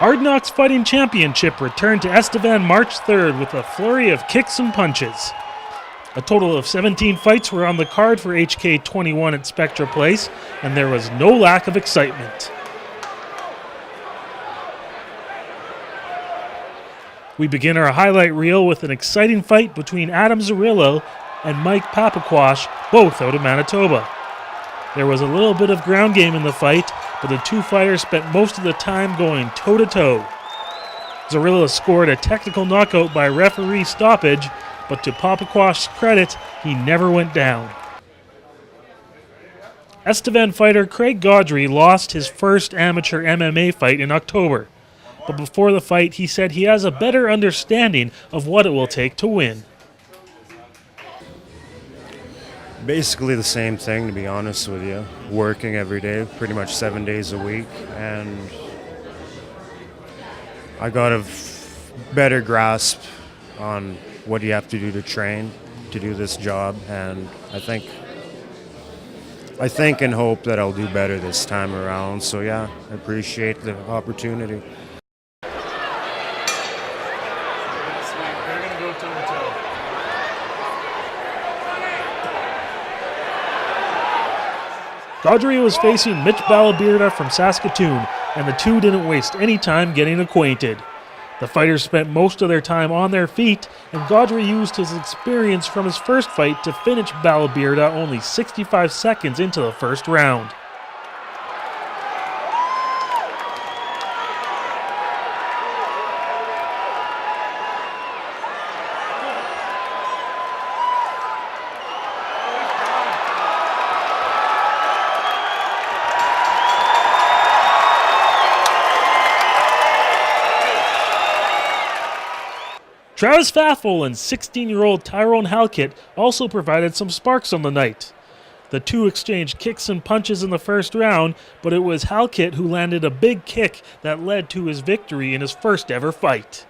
Hard Knocks Fighting Championship returned to Estevan March 3rd with a flurry of kicks and punches. A total of 17 fights were on the card for HK21 at Spectra Place, and there was no lack of excitement. We begin our highlight reel with an exciting fight between Adam Zarillo and Mike Papaquash, both out of Manitoba. There was a little bit of ground game in the fight, but the two fighters spent most of the time going toe-to-toe. Zarillo scored a technical knockout by referee stoppage, but to Papaquash's credit, he never went down. Estevan fighter Craig Godre lost his first amateur MMA fight in October, but before the fight he said he has a better understanding of what it will take to win. Basically the same thing, to be honest with you. Working every day, pretty much 7 days a week, and I got a better grasp on what you have to do to train to do this job, and I think and hope that I'll do better this time around. So yeah, I appreciate the opportunity. Godre was facing Mitch from Saskatchewan, and the two didn't waste any time getting acquainted. The fighters spent most of their time on their feet, and Godre used his experience from his first fight to finish Balaba only 65 seconds into the first round. Travis Fafl and 16-year-old Tyrone also provided some sparks on the night. The two exchanged kicks and punches in the first round, but it was Halkett who landed a big kick that led to his victory in his first ever fight.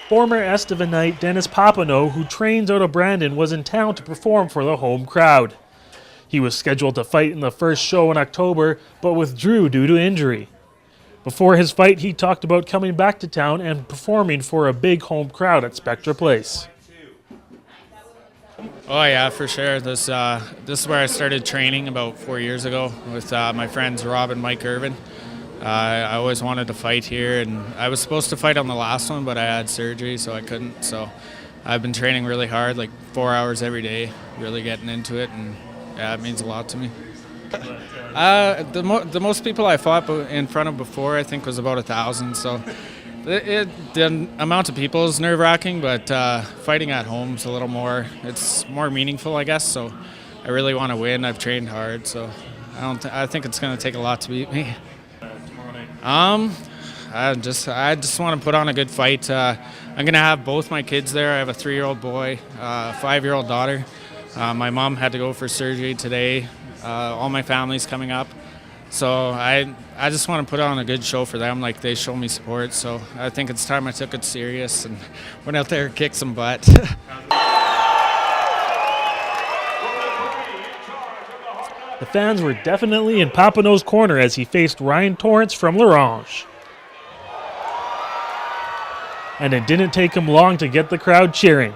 Former Estevanite Dennis Papineau, who trains out of Brandon, was in town to perform for the home crowd. He was scheduled to fight in the first show in October, but withdrew due to injury. Before his fight, he talked about coming back to town and performing for a big home crowd at Spectra Place. Oh yeah, for sure. This is where I started training about 4 years ago with my friends Rob and Mike Irvin. I always wanted to fight here, and I was supposed to fight on the last one, but I had surgery, so I couldn't. So I've been training really hard, like 4 hours every day, really getting into it, and yeah, it means a lot to me. The most people I fought in front of before, I think, was about 1,000. So the amount of people is nerve-wracking, but fighting at home is a little more. It's more meaningful, I guess. So I really want to win. I've trained hard, so I think it's going to take a lot to beat me. I just want to put on a good fight. I'm going to have both my kids there. I have a 3-year-old boy, a 5-year-old daughter. My mom had to go for surgery today. All my family's coming up. So I just want to put on a good show for them, like they show me support. So I think it's time I took it serious and went out there and kicked some butt. The fans were definitely in Papineau's corner as he faced Ryan Torrance from L'Orange. And it didn't take him long to get the crowd cheering.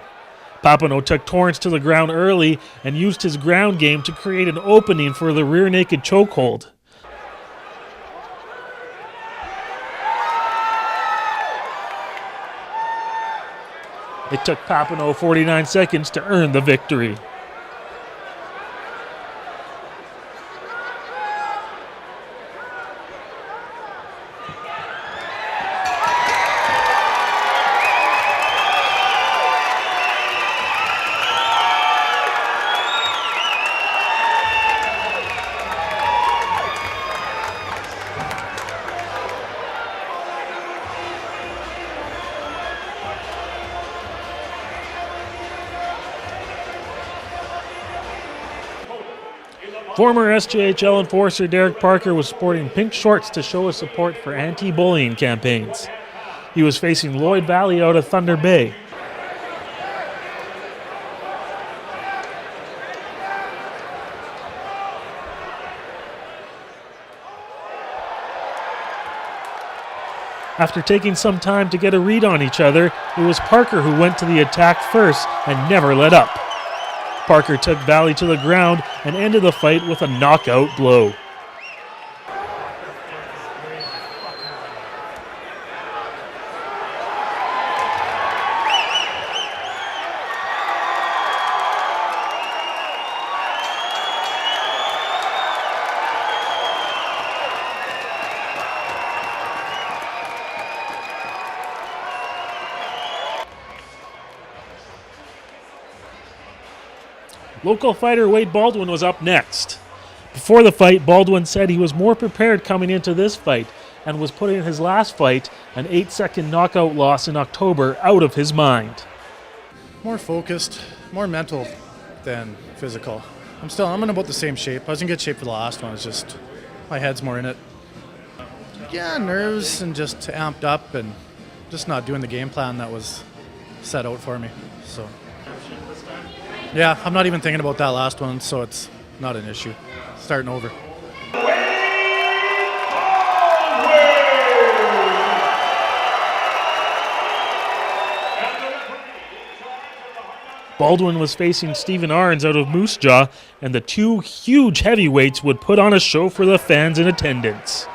Papineau took Torrance to the ground early and used his ground game to create an opening for the rear naked chokehold. It took Papineau 49 seconds to earn the victory. Former SJHL enforcer Derek Parker was sporting pink shorts to show his support for anti-bullying campaigns. He was facing Lloyd Valley out of Thunder Bay. After taking some time to get a read on each other, it was Parker who went to the attack first and never let up. Parker took Valley to the ground and ended the fight with a knockout blow. Local fighter Wade Baldwin was up next. Before the fight, Baldwin said he was more prepared coming into this fight and was putting his last fight, an 8-second knockout loss in October, out of his mind. More focused, more mental than physical. I'm in about the same shape. I was in good shape for the last one. It's just my head's more in it. Yeah, nerves and just amped up and just not doing the game plan that was set out for me. So. Yeah, I'm not even thinking about that last one, so it's not an issue. Starting over. Baldwin was facing Stephen Arens out of Moose Jaw, and the two huge heavyweights would put on a show for the fans in attendance.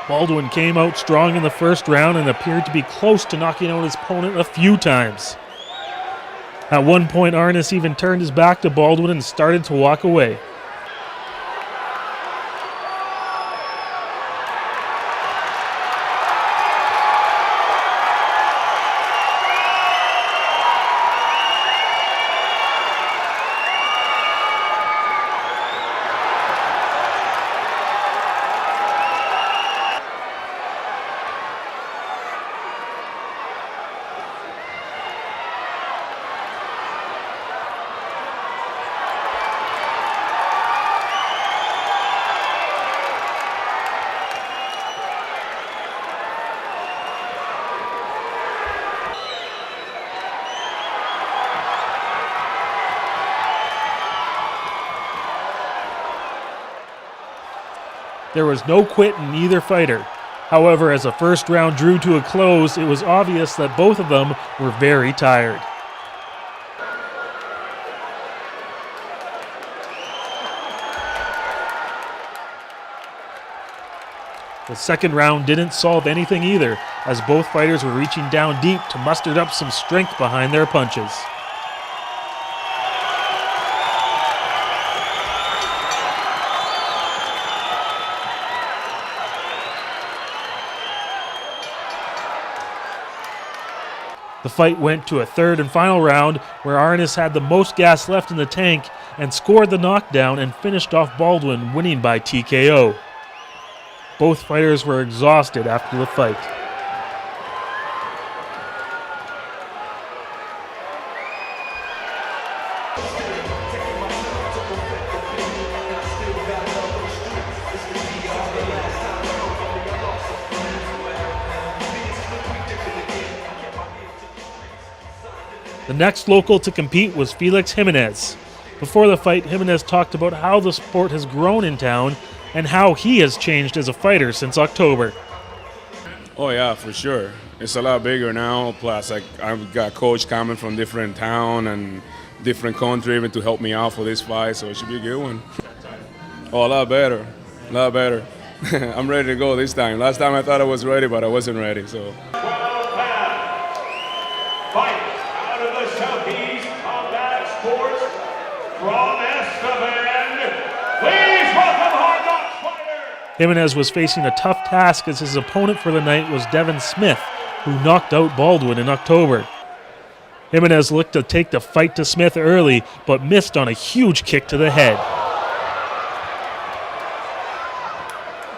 Baldwin came out strong in the first round and appeared to be close to knocking out his opponent a few times. At one point, Arnes even turned his back to Baldwin and started to walk away. There was no quit in either fighter. However, as the first round drew to a close, it was obvious that both of them were very tired. The second round didn't solve anything either, as both fighters were reaching down deep to muster up some strength behind their punches. The fight went to a third and final round where Arnes had the most gas left in the tank and scored the knockdown and finished off Baldwin, winning by TKO. Both fighters were exhausted after the fight. The next local to compete was Felix Jiminez. Before the fight, Jiminez talked about how the sport has grown in town and how he has changed as a fighter since October. Oh yeah, for sure. It's a lot bigger now. Plus, like I've got coach coming from different town and different country even to help me out for this fight, so it should be a good one. Oh, a lot better, a lot better. I'm ready to go this time. Last time I thought I was ready, but I wasn't ready. So. Fight out of the Southeast Combat Sports from Estevan. Please welcome Hard Knocks fighter. Jiminez was facing a tough task as his opponent for the night was Devin Smith, who knocked out Baldwin in October. Jiminez looked to take the fight to Smith early, but missed on a huge kick to the head.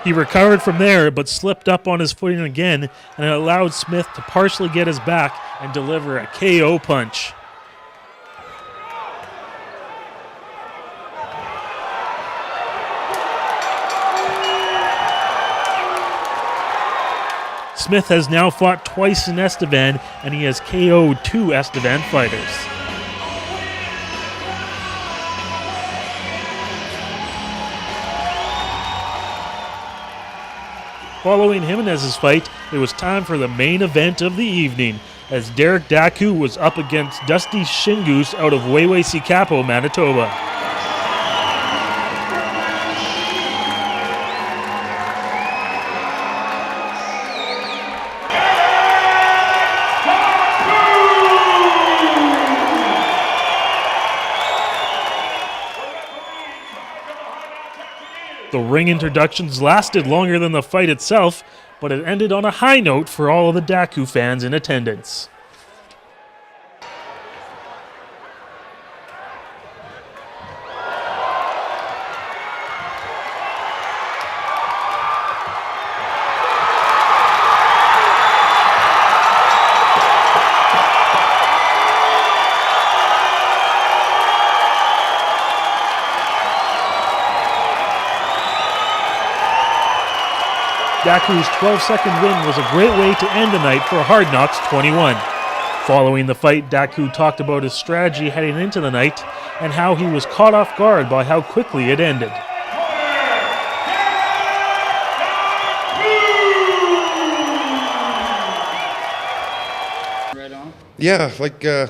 He recovered from there, but slipped up on his footing again, and it allowed Smith to partially get his back and deliver a KO punch. Smith has now fought twice in Estevan, and he has KO'd 2 Estevan fighters. Following Jiminez's fight, it was time for the main event of the evening, as Derek Daku was up against Dusty Shingoose out of Wayway-Sikapo, Manitoba. The ring introductions lasted longer than the fight itself, but it ended on a high note for all of the Daku fans in attendance. Daku's 12-second win was a great way to end the night for Hard Knocks 21. Following the fight, Daku talked about his strategy heading into the night and how he was caught off guard by how quickly it ended. Yeah,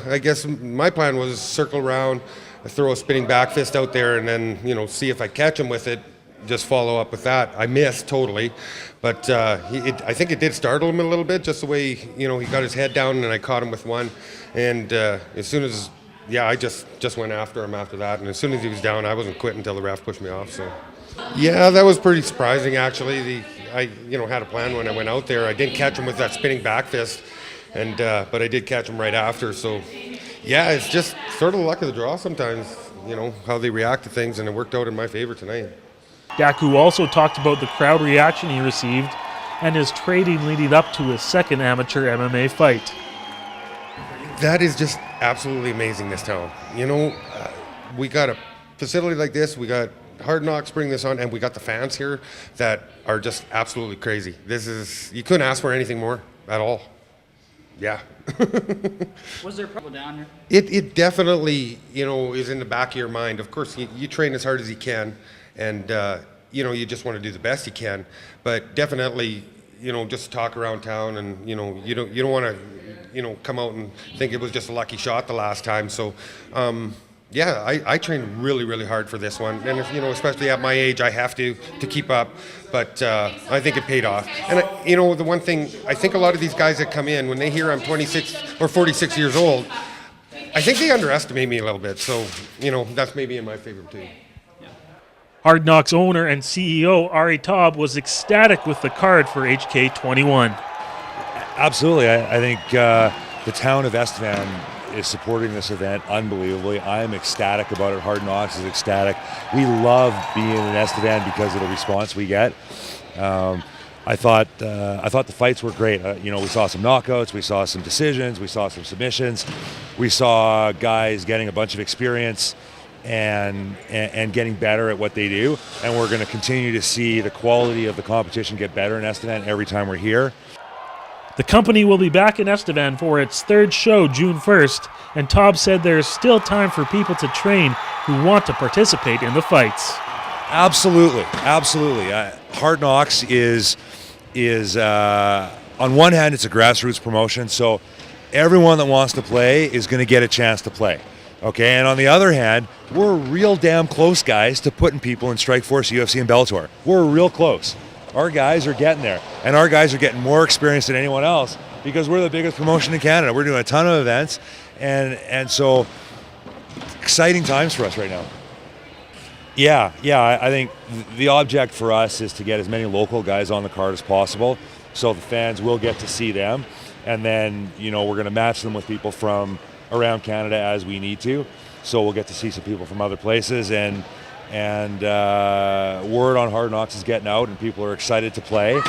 I guess my plan was circle around, throw a spinning back fist out there, and then see if I catch him with it. Just follow up with that. I missed totally, but I think it did startle him a little bit, just the way he got his head down, and I caught him with one. And as soon as I just went after him after that, and as soon as he was down, I wasn't quitting until the ref pushed me off. So yeah, that was pretty surprising actually. I had a plan when I went out there. I didn't catch him with that spinning back fist, and but I did catch him right after. So yeah, it's just sort of the luck of the draw sometimes. How they react to things, and it worked out in my favor tonight. Daku also talked about the crowd reaction he received and his training leading up to his second amateur MMA fight. That is just absolutely amazing, this town. We got a facility like this, we got Hard Knocks bring this on, and we got the fans here that are just absolutely crazy. You couldn't ask for anything more at all. Yeah. Was there problem down here? It definitely, is in the back of your mind. Of course, you train as hard as you can. And, you just want to do the best you can, but definitely, just talk around town, and, you don't want to, come out and think it was just a lucky shot the last time. So, I trained really, really hard for this one. And, especially at my age, I have to keep up, but I think it paid off. And, the one thing, I think a lot of these guys that come in, when they hear I'm 26 or 46 years old, I think they underestimate me a little bit. So, that's maybe in my favor too. Hard Knocks owner and CEO Ari Taub was ecstatic with the card for HK21. Absolutely. I think the town of Estevan is supporting this event unbelievably. I am ecstatic about it. Hard Knocks is ecstatic. We love being in Estevan because of the response we get. I thought the fights were great. We saw some knockouts, we saw some decisions, we saw some submissions, we saw guys getting a bunch of experience and getting better at what they do. And we're going to continue to see the quality of the competition get better in Estevan every time we're here. The company will be back in Estevan for its third show June 1st, and Taub said there's still time for people to train who want to participate in the fights. Absolutely. Hard Knocks is a on one hand, it's a grassroots promotion, so everyone that wants to play is going to get a chance to play. Okay, and on the other hand, we're real damn close, guys, to putting people in Strikeforce, UFC, and Bellator. We're real close. Our guys are getting there, and our guys are getting more experience than anyone else because we're the biggest promotion in Canada. We're doing a ton of events, and so exciting times for us right now. Yeah, I think the object for us is to get as many local guys on the card as possible, so the fans will get to see them, and then we're going to match them with people from around Canada as we need to, so we'll get to see some people from other places, and word on Hard Knocks is getting out, and people are excited to play,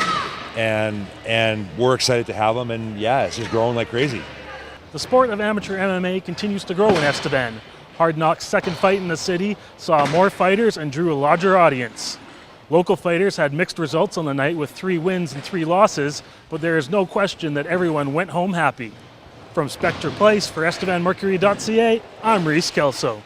and we're excited to have them, and yeah, it's just growing like crazy. The sport of amateur MMA continues to grow in Estevan. Hard Knocks' second fight in the city saw more fighters and drew a larger audience. Local fighters had mixed results on the night with 3 wins and 3 losses, but there is no question that everyone went home happy. From Spectre Place for EstevanMercury.ca, I'm Reese Kelso.